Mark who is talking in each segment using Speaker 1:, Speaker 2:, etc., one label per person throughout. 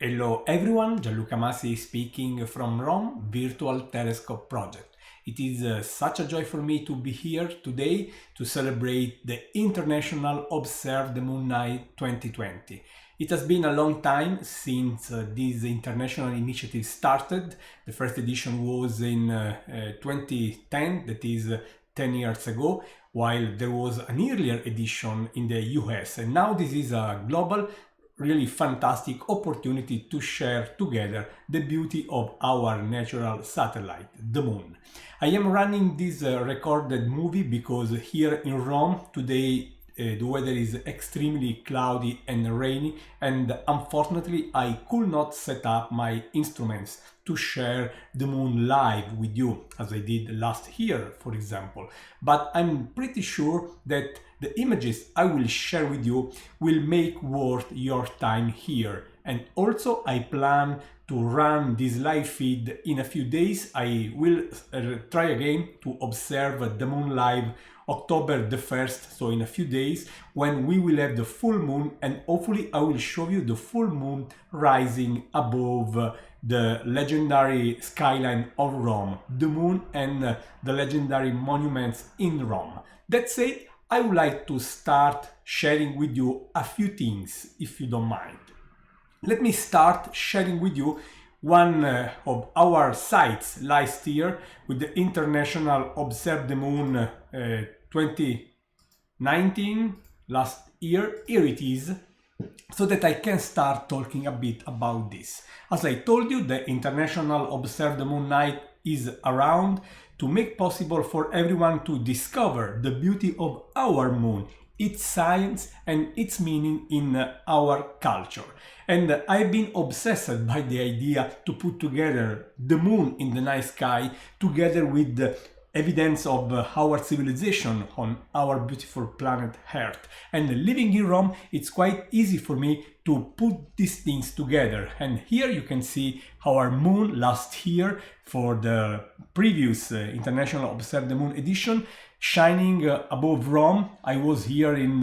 Speaker 1: Hello everyone, Gianluca Masi speaking from Rome Virtual Telescope Project. It is such a joy for me to be here today to celebrate the International Observe the Moon Night 2020. It has been a long time since this international initiative started. The first edition was in 2010, that is 10 years ago, while there was an earlier edition in the US. And now this is a global, really fantastic opportunity to share together the beauty of our natural satellite, the Moon. I am running this recorded movie because here in Rome today the weather is extremely cloudy and rainy, and unfortunately I could not set up my instruments to share the Moon live with you as I did last year, for example. But I'm pretty sure that the images I will share with you will make worth your time here. And also I plan to run this live feed in a few days. I will try again to observe the Moon live October the 1st, so in a few days, when we will have the full moon, and hopefully I will show you the full moon rising above the legendary skyline of Rome, the moon and the legendary monuments in Rome. That said, I would like to start sharing with you a few things, if you don't mind. Let me start sharing with you one of our sites last year with the International Observe the Moon 2019, last year. Here it is, so that I can start talking a bit about this. As I told you, the International Observe the Moon Night is around to make possible for everyone to discover the beauty of our moon, its science and its meaning in our culture. And I've been obsessed by the idea to put together the moon in the night sky together with the evidence of our civilization on our beautiful planet Earth. And living in Rome, it's quite easy for me to put these things together. And here you can see our moon last year for the previous International Observe the Moon edition, shining above Rome. I was here in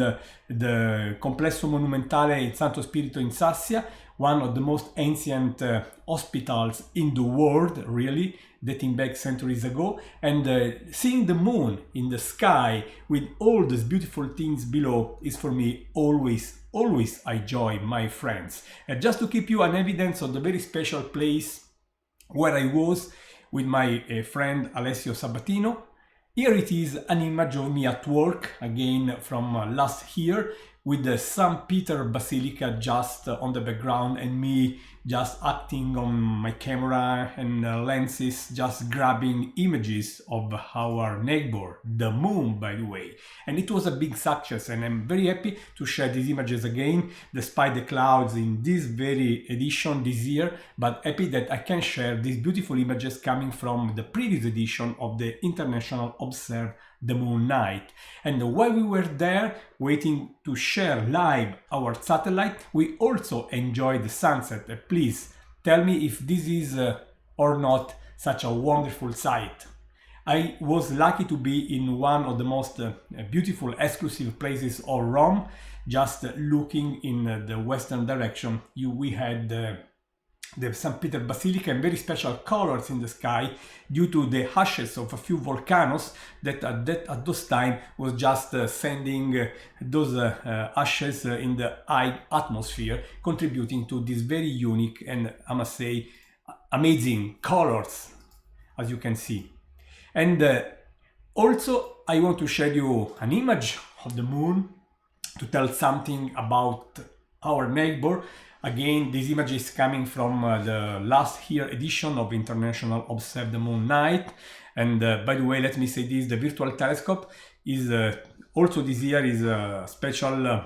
Speaker 1: the Complesso Monumentale in Santo Spirito in Sassia, one of the most ancient hospitals in the world, really, dating back centuries ago, and seeing the moon in the sky with all these beautiful things below is for me always a joy, my friends. Just to keep you an evidence of the very special place where I was with my friend Alessio Sabatino, here it is an image of me at work, again from last year, with the St. Peter Basilica just on the background and me just acting on my camera and lenses, just grabbing images of our neighbor, the moon, by the way. And it was a big success, and I'm very happy to share these images again, despite the clouds in this very edition this year, but happy that I can share these beautiful images coming from the previous edition of the International Observe the Moon Night. And while we were there waiting to share live our satellite, we also enjoyed the sunset. Please tell me if this is or not such a wonderful sight. I was lucky to be in one of the most beautiful exclusive places of Rome. Just looking in the western direction, we had the St. Peter Basilica and very special colors in the sky due to the ashes of a few volcanoes that at those time was just sending those ashes in the high atmosphere, contributing to this very unique and, I must say, amazing colors, as you can see. And also I want to share you an image of the moon to tell something about our neighbor. Again, this image is coming from the last year edition of International Observe the Moon Night. And by the way, let me say this, the virtual telescope is also this year is a special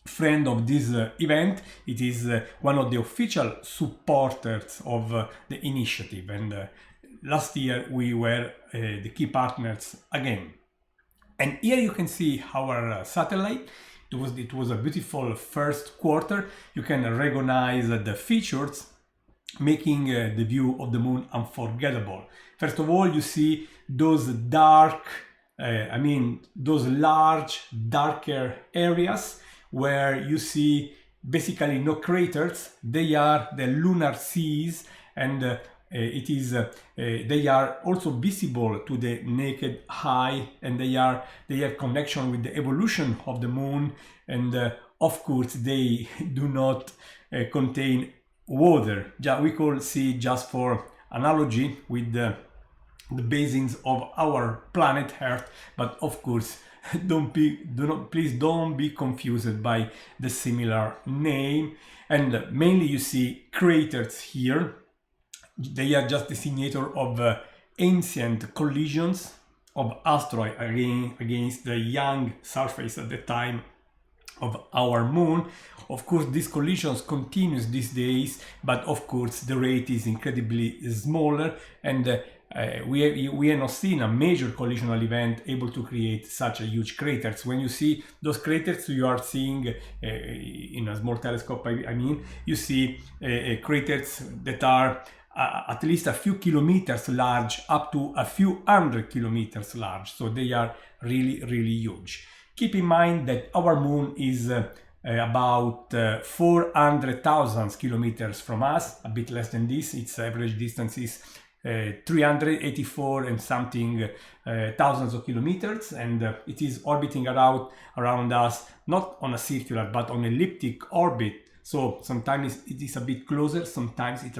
Speaker 1: friend of this event. It is one of the official supporters of the initiative. And last year we were the key partners again. And here you can see our satellite. It was a beautiful first quarter. You can recognize the features making the view of the moon unforgettable. First of all, you see those those large, darker areas where you see basically no craters. They are the lunar seas, and they are also visible to the naked eye, and they have connection with the evolution of the moon, and of course they do not contain water. We could see, just for analogy, with the basins of our planet Earth, but of course please don't be confused by the similar name. And mainly you see craters here. They are just the signature of ancient collisions of asteroids against the young surface at the time of our moon. Of course, these collisions continues these days, but of course the rate is incredibly smaller, and we have not seen a major collisional event able to create such a huge craters. When you see those craters, you are seeing in a small telescope, you see craters that are at least a few kilometers large, up to a few hundred kilometers large. So they are really, really huge. Keep in mind that our moon is about 400,000 kilometers from us, a bit less than this. Its average distance is 384 and something thousands of kilometers, and it is orbiting around us, not on a circular but on elliptic orbit. So sometimes it is a bit closer, sometimes it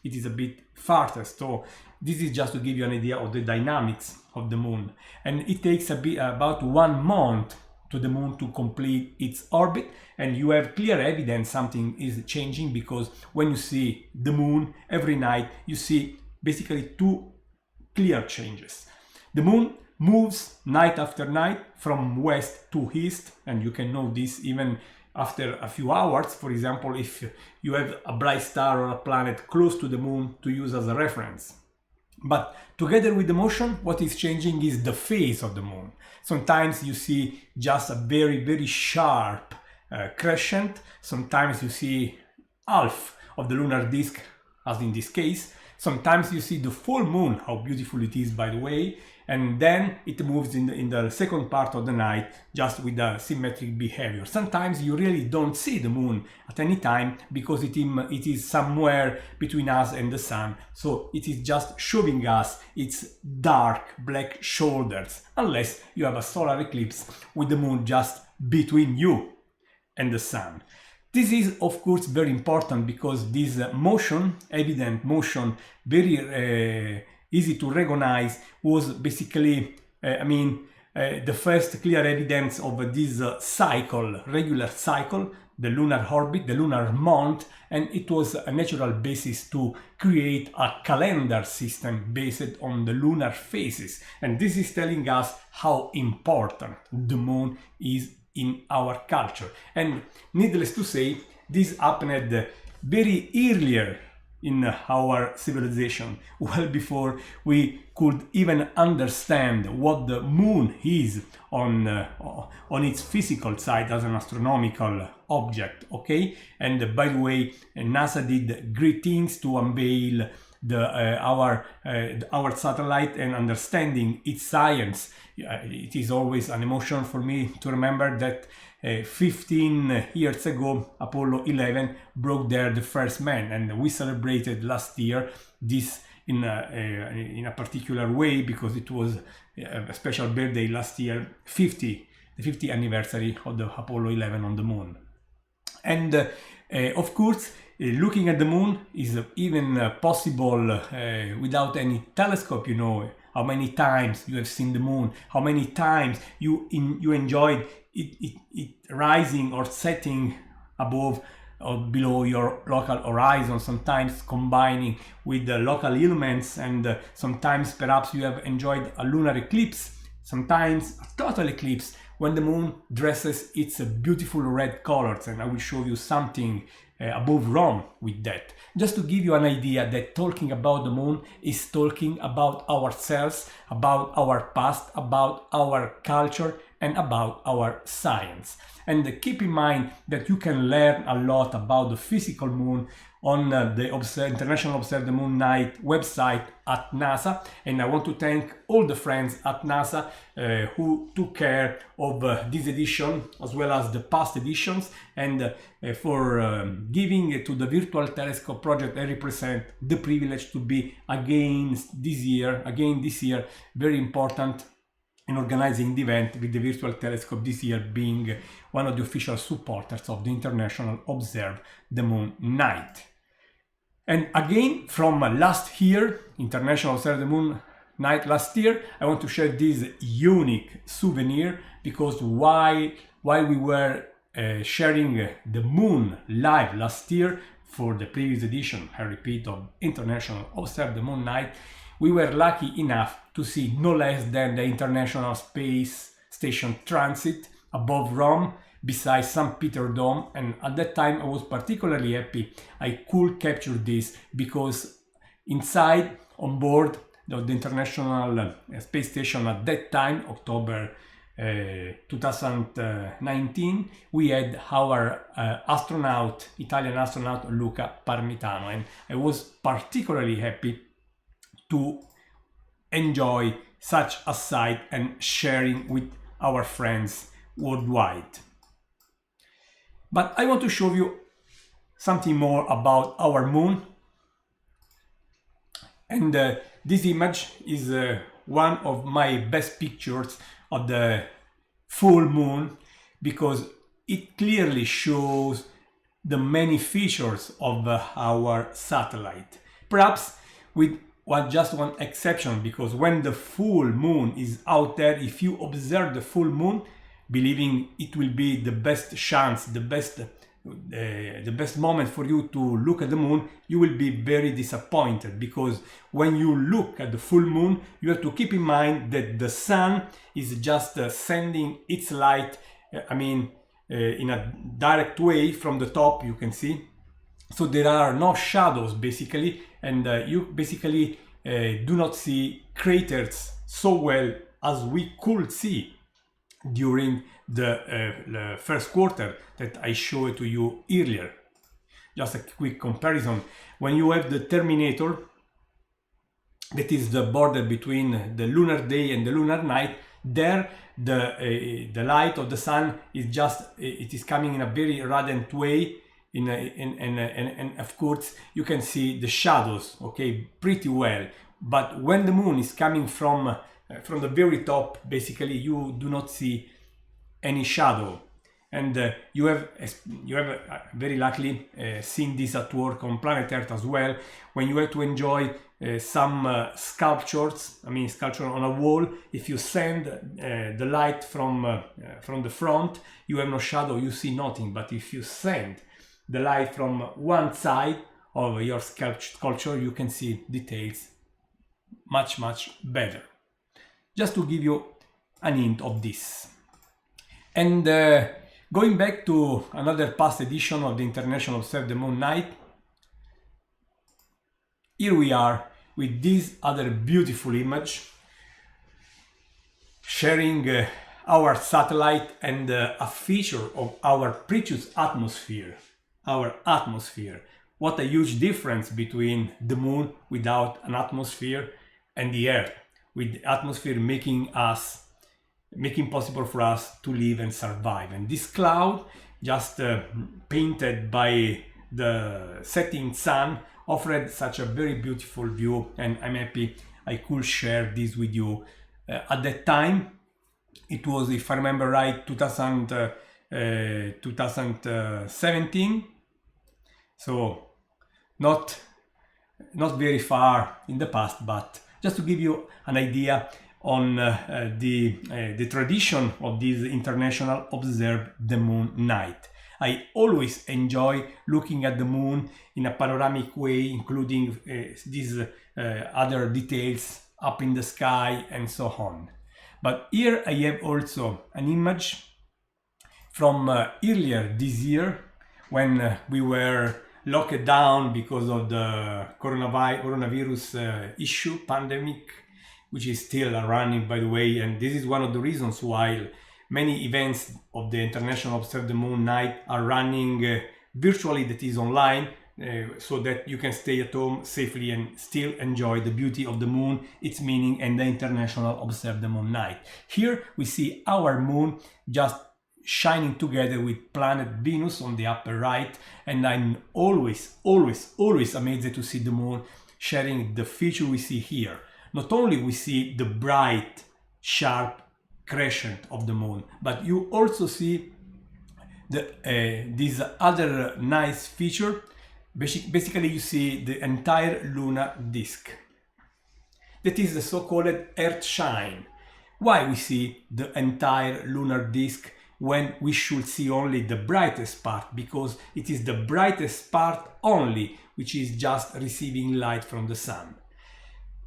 Speaker 1: is a bit farther. So this is just to give you an idea of the dynamics of the moon. And it takes about 1 month to the moon to complete its orbit, and you have clear evidence something is changing, because when you see the moon every night, you see basically 2 clear changes. The moon moves night after night from west to east, and you can know this even after a few hours. For example, if you have a bright star or a planet close to the moon to use as a reference. But together with the motion, what is changing is the phase of the moon. Sometimes you see just a very, very sharp crescent. Sometimes you see half of the lunar disk, as in this case. Sometimes you see the full moon, how beautiful it is, by the way, and then it moves in the second part of the night, just with a symmetric behavior. Sometimes you really don't see the moon at any time, because it is somewhere between us and the sun, so it is just showing us its dark black shoulders, unless you have a solar eclipse with the moon just between you and the sun. This is, of course, very important, because this motion, evident motion, very easy to recognize, was basically, the first clear evidence of this cycle, regular cycle, the lunar orbit, the lunar month, and it was a natural basis to create a calendar system based on the lunar phases. And this is telling us how important the moon is in our culture. And needless to say, this happened very earlier in our civilization, well before we could even understand what the moon is on its physical side as an astronomical object. Okay, and by the way, NASA did great things to unveil our satellite and understanding its science. It is always an emotion for me to remember that 15 years ago, Apollo 11 brought there the first man, and we celebrated last year this in a particular way, because it was a special birthday last year, the 50th anniversary of the Apollo 11 on the moon. And of course, looking at the moon is even possible without any telescope. You know how many times you have seen the moon, how many times you enjoyed it rising or setting above or below your local horizon, sometimes combining with the local elements, and sometimes perhaps you have enjoyed a lunar eclipse, sometimes a total eclipse, when the moon dresses its beautiful red colors. And I will show you something above Rome with that, just to give you an idea that talking about the moon is talking about ourselves, about our past, about our culture, and about our science. And keep in mind that you can learn a lot about the physical moon on the International Observe the Moon Night website at NASA, and I want to thank all the friends at NASA who took care of this edition as well as the past editions, and for giving to the Virtual Telescope project I represent the privilege to be again this year, very important in organizing the event, with the Virtual Telescope this year being one of the official supporters of the International Observe the Moon Night. And again, from last year, International Observe the Moon Night last year, I want to share this unique souvenir, because while we were sharing the moon live last year for the previous edition, I repeat, of International Observe the Moon Night, we were lucky enough to see no less than the International Space Station transit above Rome, beside St. Peter Dome, and at that time I was particularly happy I could capture this, because inside, on board the International Space Station at that time, October 2019, we had our Italian astronaut Luca Parmitano, and I was particularly happy to enjoy such a sight and sharing with our friends worldwide. But I want to show you something more about our moon, and this image is one of my best pictures of the full moon, because it clearly shows the many features of our satellite, perhaps with just one exception, because when the full moon is out there, if you observe the full moon believing it will be the best chance, the best moment for you to look at the moon, you will be very disappointed, because when you look at the full moon, you have to keep in mind that the sun is just sending its light, in a direct way from the top, you can see. So there are no shadows basically, and you basically do not see craters so well as we could see during the first quarter that I showed to you earlier. Just a quick comparison. When you have the terminator, that is the border between the lunar day and the lunar night, there the light of the sun is it is coming in a very radiant way, and of course you can see the shadows, okay, pretty well. But when the moon is coming from the very top, basically you do not see any shadow, and you have very luckily seen this at work on planet Earth as well, when you have to enjoy some sculptures on a wall. If you send the light from the front, you have no shadow, you see nothing. But if you send the light from one side of your sculpture, you can see details much better. Just to give you an hint of this. And going back to another past edition of the International Observe the Moon Night, here we are with this other beautiful image, sharing our satellite and a feature of our precious atmosphere. Our atmosphere. What a huge difference between the moon without an atmosphere and the Earth, with the atmosphere making possible for us to live and survive. And this cloud, just painted by the setting sun, offered such a very beautiful view, and I'm happy I could share this with you. At that time, it was, if I remember right, 2017, so not very far in the past, but just to give you an idea on the tradition of this International Observe the Moon Night. I always enjoy looking at the moon in a panoramic way, including these other details up in the sky and so on. But here I have also an image from earlier this year, when we were locked down because of the coronavirus pandemic, which is still running, by the way. And this is one of the reasons why many events of the International Observe the Moon Night are running virtually, that is online, so that you can stay at home safely and still enjoy the beauty of the moon, its meaning, and the International Observe the Moon Night. Here we see our moon just shining together with planet Venus on the upper right, and I'm always amazed to see the moon sharing the feature we see here. Not only we see the bright, sharp crescent of the moon, but you also see this other nice feature. Basically, you see the entire lunar disk. That is the so-called Earth shine. Why we see the entire lunar disk when we should see only the brightest part? Because it is the brightest part only which is just receiving light from the sun.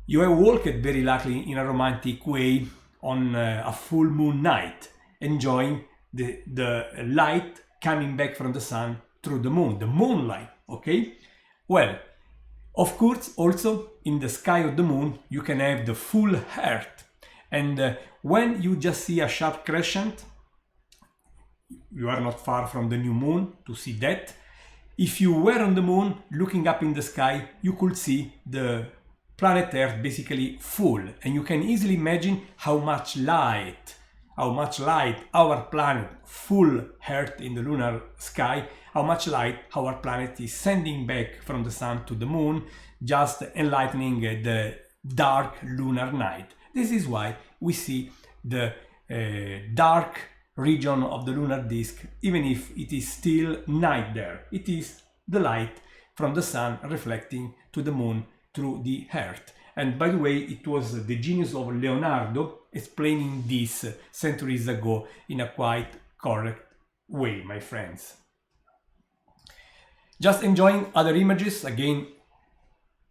Speaker 1: You have walked very likely in a romantic way on a full moon night, enjoying the light coming back from the sun through the moon, the moonlight, okay? Well, of course, also in the sky of the moon, you can have the full Earth. And when you just see a sharp crescent, you are not far from the new moon to see that. If you were on the moon, looking up in the sky, you could see the planet Earth basically full. And you can easily imagine how much light our planet, full Earth in the lunar sky, how much light our planet is sending back from the sun to the moon, just enlightening the dark lunar night. This is why we see the dark region of the lunar disk, even if it is still night there. It is the light from the sun reflecting to the moon through the Earth. And by the way, it was the genius of Leonardo explaining this centuries ago in a quite correct way, my friends. Just enjoying other images, again,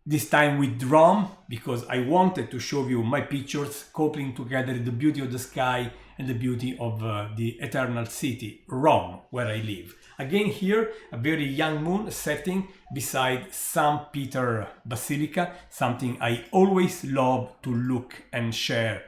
Speaker 1: this time with drone, because I wanted to show you my pictures coupling together the beauty of the sky and the beauty of the eternal city, Rome, where I live. Again here, a very young moon setting beside St. Peter Basilica, something I always love to look and share.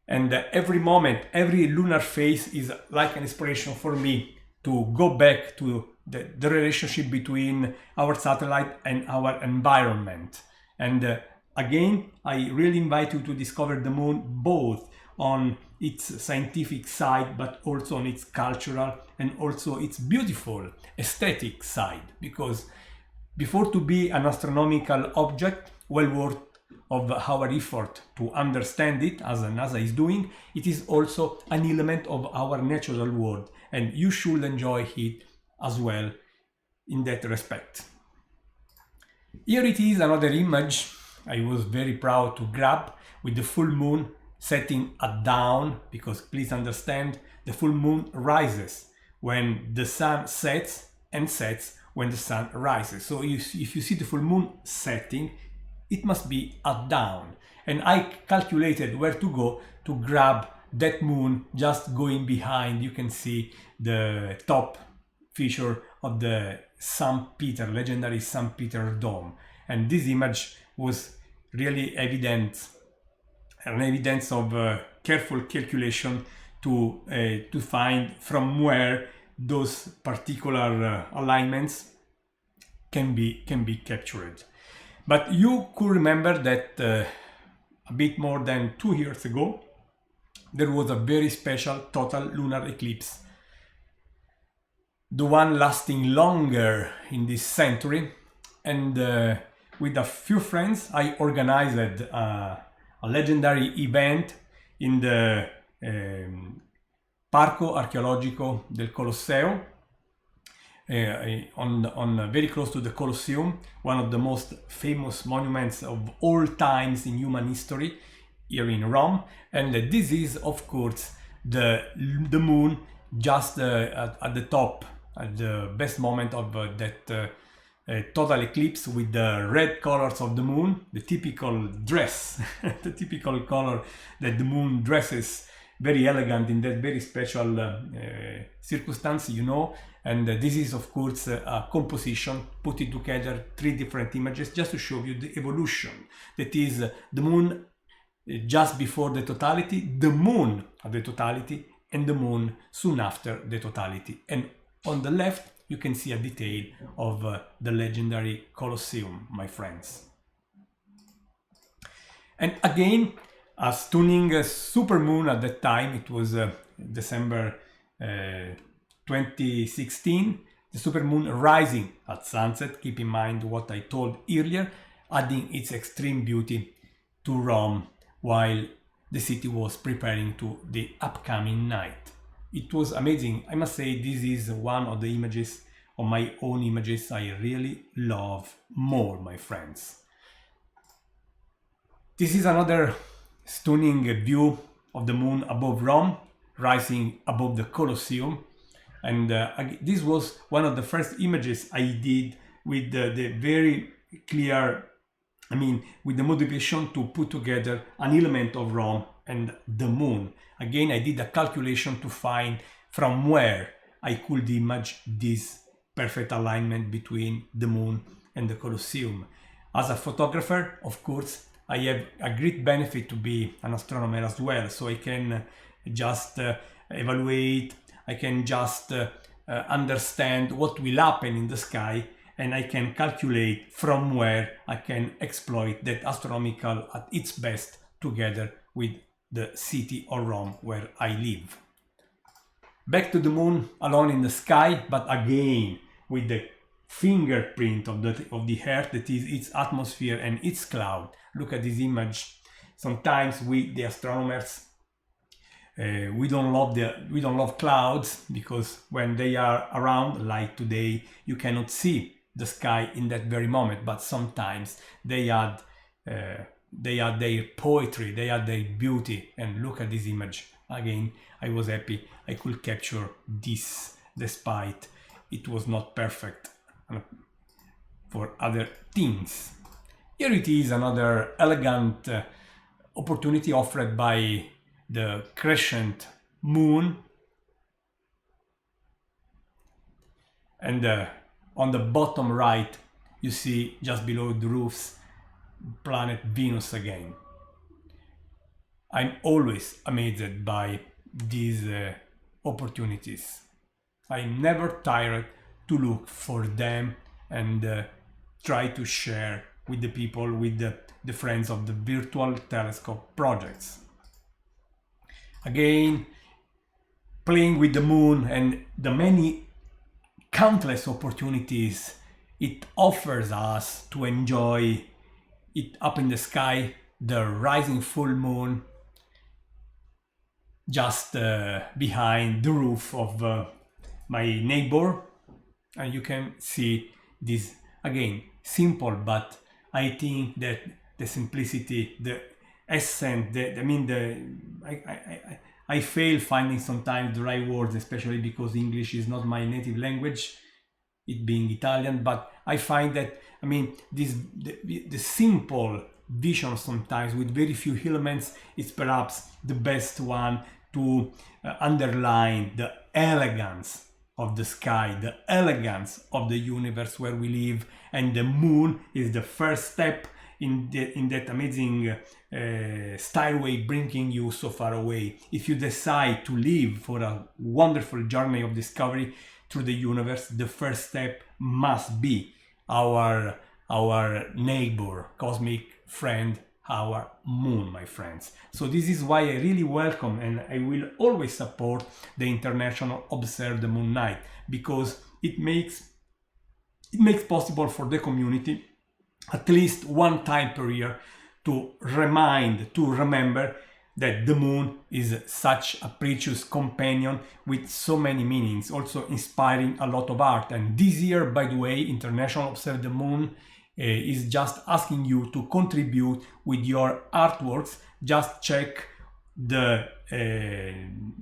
Speaker 1: And every moment, every lunar phase is like an inspiration for me to go back to the relationship between our satellite and our environment. And again, I really invite you to discover the moon both on its scientific side, but also on its cultural and also its beautiful aesthetic side, because before to be an astronomical object well worth of our effort to understand it, as NASA is doing, it is also an element of our natural world, and you should enjoy it as well in that respect. Here it is, another image I was very proud to grab with the full moon setting at dawn, because please understand, the full moon rises when the sun sets and sets when the sun rises. So if you see the full moon setting, it must be at dawn. And I calculated where to go to grab that moon, just going behind. You can see the top feature of the St. Peter, legendary St. Peter Dome. And this image was really evident, an evidence of careful calculation to find from where those particular alignments can be captured. But you could remember that a bit more than 2 years ago, there was a very special total lunar eclipse. The one lasting longer in this century. And with a few friends, I organized a legendary event in the Parco Archeologico del Colosseo, on very close to the Colosseum, one of the most famous monuments of all times in human history here in Rome. And this is, of course, the moon just at the top, at the best moment of that total eclipse, with the red colors of the moon, the typical dress, the typical color that the moon dresses, very elegant in that very special circumstance, you know. And this is, of course, a composition, putting together 3 different images just to show you the evolution. That is the moon just before the totality, the moon at the totality, and the moon soon after the totality. And on the left, you can see a detail of the legendary Colosseum, my friends. And again, a stunning supermoon at that time. It was December 2016. The supermoon rising at sunset. Keep in mind what I told earlier, adding its extreme beauty to Rome while the city was preparing to the upcoming night. It was amazing. I must say this is one of the images, of my own images, I really love more, my friends. This is another stunning view of the moon above Rome, rising above the Colosseum. And this was one of the first images I did with the very clear, with the motivation to put together an element of Rome and the moon. Again, I did a calculation to find from where I could image this perfect alignment between the moon and the Colosseum. As a photographer, of course, I have a great benefit to be an astronomer as well, so I can just evaluate, I can just understand what will happen in the sky, and I can calculate from where I can exploit that astronomical at its best together with the city of Rome where I live. Back to the moon alone in the sky, but again with the fingerprint of the Earth, that is its atmosphere and its cloud. Look at this image. Sometimes we, the astronomers, we don't love clouds, because when they are around, like today, you cannot see the sky in that very moment. But sometimes they add their poetry, they add their beauty. And look at this image. Again, I was happy I could capture this, despite it was not perfect for other things. Here it is, another elegant opportunity offered by the Crescent Moon. And on the bottom right, you see just below the roofs, planet Venus again. I'm always amazed by these opportunities. I'm never tired to look for them and try to share with the people, with the friends of the virtual telescope projects. Again, playing with the moon and the many countless opportunities it offers us to enjoy it up in the sky, the rising full moon just behind the roof of my neighbor. And you can see this, again, simple, but I think that the simplicity, the essence, I fail finding sometimes the right words, especially because English is not my native language, it being Italian. But I find that, the simple vision sometimes with very few elements is perhaps the best one to underline the elegance of the sky, the elegance of the universe where we live. And the moon is the first step in that amazing stairway bringing you so far away. If you decide to live for a wonderful journey of discovery through the universe, the first step must be our neighbor, cosmic friend, our moon, my friends. So this is why I really welcome and I will always support the International Observe the Moon Night, because it makes possible for the community at least one time per year to remember that the moon is such a precious companion with so many meanings, also inspiring a lot of art. And this year, by the way, International Observe the Moon is just asking you to contribute with your artworks. Just check the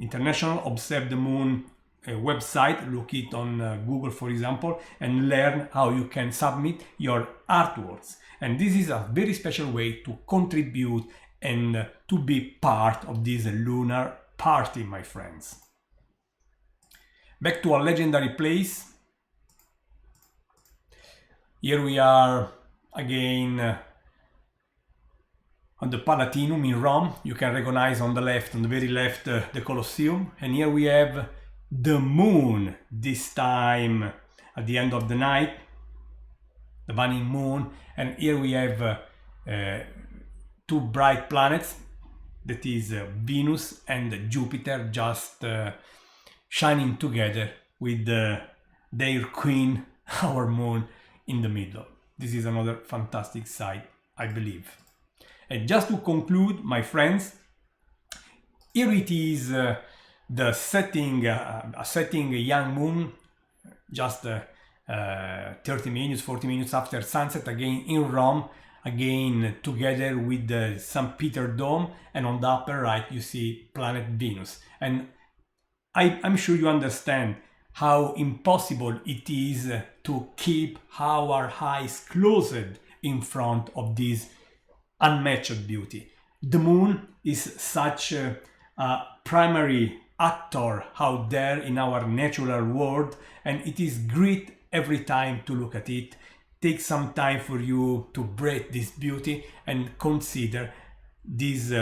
Speaker 1: International Observe the Moon website, look it on Google, for example, and learn how you can submit your artworks. And this is a very special way to contribute and to be part of this lunar party, my friends. Back to a legendary place. Here we are again on the Palatinum in Rome. You can recognize on the left, on the very left, the Colosseum. And here we have the moon, this time at the end of the night, the waning moon, and here we have two bright planets, that is Venus and Jupiter, just shining together with their queen, our moon, in the middle. This is another fantastic sight, I believe. And just to conclude, my friends, here it is the setting, setting young moon, just 30 minutes, 40 minutes after sunset, again in Rome, again together with the St. Peter Dome, and on the upper right you see planet Venus. And I'm sure you understand how impossible it is to keep our eyes closed in front of this unmatched beauty. The moon is such a primary actor out there in our natural world, and it is great every time to look at it. Take some time for you to breathe this beauty and consider this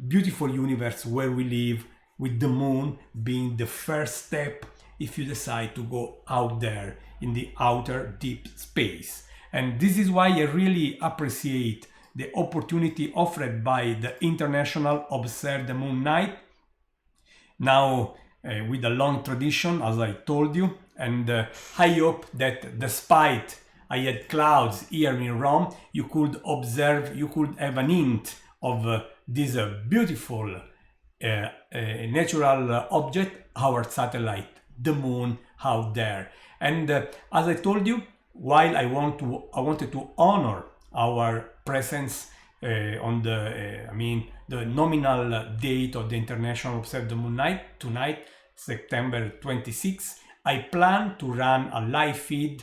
Speaker 1: beautiful universe where we live, with the moon being the first step if you decide to go out there in the outer deep space. And this is why I really appreciate the opportunity offered by the International Observe the Moon Night, now with a long tradition, as I told you, and I hope that despite I had clouds here in Rome, you could observe, you could have an hint of this beautiful natural object, our satellite, the moon out there. And as I told you, while I wanted to honor our presence on the the nominal date of the International Observe the Moon Night, tonight, September 26, I plan to run a live feed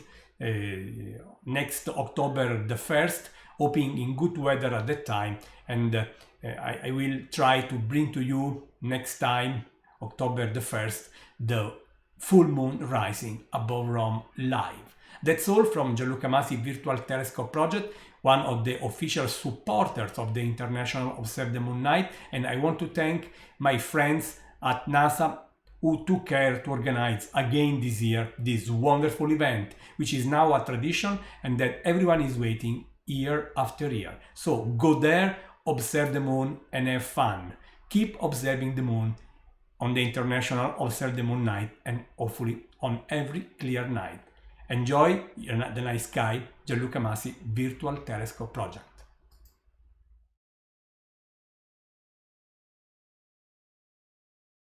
Speaker 1: next October the 1st, hoping in good weather at that time, and I will try to bring to you next time, October the 1st, the full moon rising above Rome live. That's all from Gianluca Masi Virtual Telescope Project, one of the official supporters of the International Observe the Moon Night, and I want to thank my friends at NASA who took care to organize again this year this wonderful event, which is now a tradition and that everyone is waiting year after year. So go there, observe the moon and have fun. Keep observing the moon on the International Observe the Moon Night, and hopefully on every clear night. Enjoy the night sky. Gianluca Masi Virtual Telescope Project.